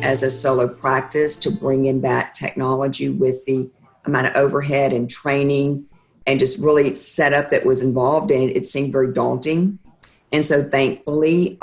as a solo practice to bring in that technology with the amount of overhead and training and just really setup that was involved in it. It seemed very daunting. And so thankfully,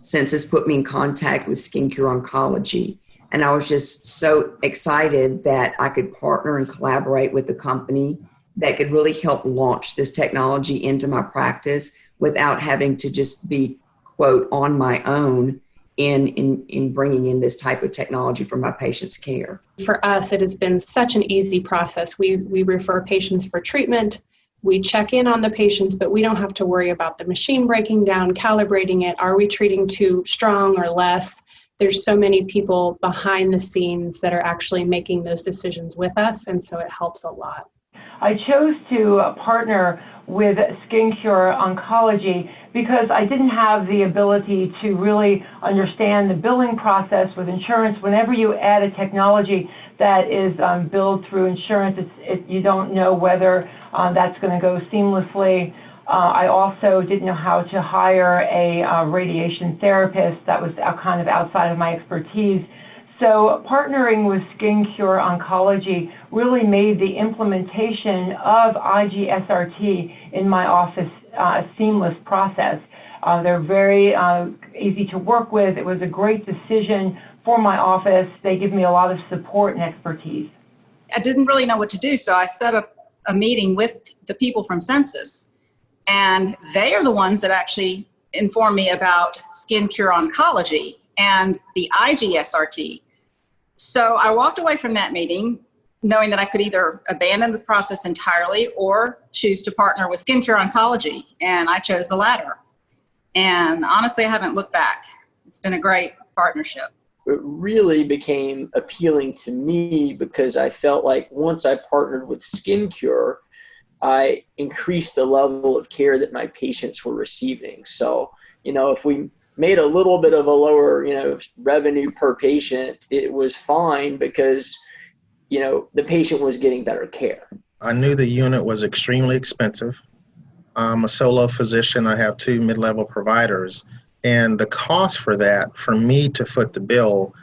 Census put me in contact with SkinCure Oncology. And I was just so excited that I could partner and collaborate with a company that could really help launch this technology into my practice without having to just be, quote, on my own in bringing in this type of technology for my patients' care. For us, it has been such an easy process. We refer patients for treatment. We check in on the patients, but we don't have to worry about the machine breaking down, calibrating it. Are we treating too strong or less? There's so many people behind the scenes that are actually making those decisions with us, and so it helps a lot. I chose to partner with SkinCure Oncology because I didn't have the ability to really understand the billing process with insurance. Whenever you add a technology that is billed through insurance, you don't know whether that's going to go seamlessly. I also didn't know how to hire a radiation therapist. That was kind of outside of my expertise. So partnering with SkinCure Oncology really made the implementation of IG-SRT in my office a seamless process. They're very easy to work with. It was a great decision for my office. They give me a lot of support and expertise. I didn't really know what to do, so I set up a meeting with the people from Census, and they are the ones that actually informed me about SkinCure Oncology and the IG-SRT. So I walked away from that meeting knowing that I could either abandon the process entirely or choose to partner with SkinCure Oncology, and I chose the latter. And honestly, I haven't looked back. It's been a great partnership. It really became appealing to me because I felt like once I partnered with SkinCure, I increased the level of care that my patients were receiving. So, if we made a little bit of a lower, revenue per patient, it was fine because, the patient was getting better care. I knew the unit was extremely expensive. I'm a solo physician. I have 2 mid-level providers. And the cost for that, for me to foot the bill,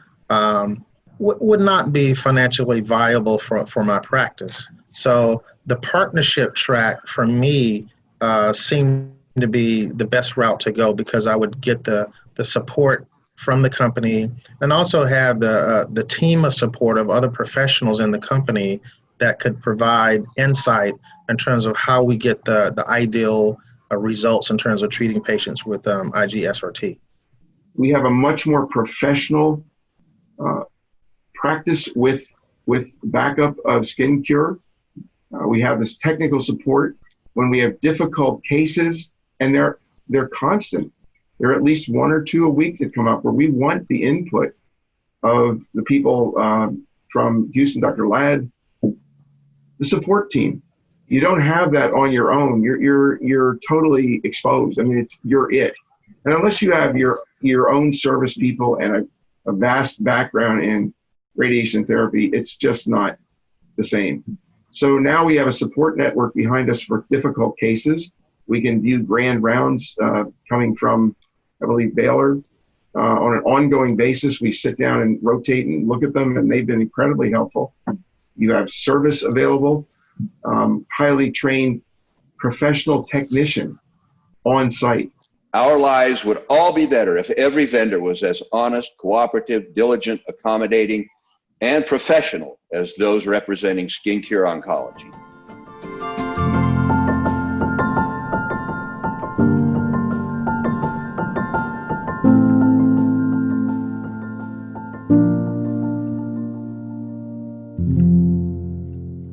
would not be financially viable for my practice. So the partnership track for me seemed to be the best route to go because I would get the support from the company and also have the team of support of other professionals in the company that could provide insight in terms of how we get the ideal results in terms of treating patients with IG-SRT. We have a much more professional practice with backup of SkinCure. We have this technical support when we have difficult cases, and they're constant. There are at least 1 or 2 a week that come up where we want the input of the people from Houston, Dr. Ladd, the support team. You don't have that on your own. You're totally exposed. I mean, you're it. And unless you have your own service people and a vast background in radiation therapy, it's just not the same. So now we have a support network behind us for difficult cases. We can view grand rounds coming from, I believe, Baylor. On an ongoing basis, we sit down and rotate and look at them, and they've been incredibly helpful. You have service available, highly trained professional technician on site. Our lives would all be better if every vendor was as honest, cooperative, diligent, accommodating, and professional as those representing SkinCure Oncology.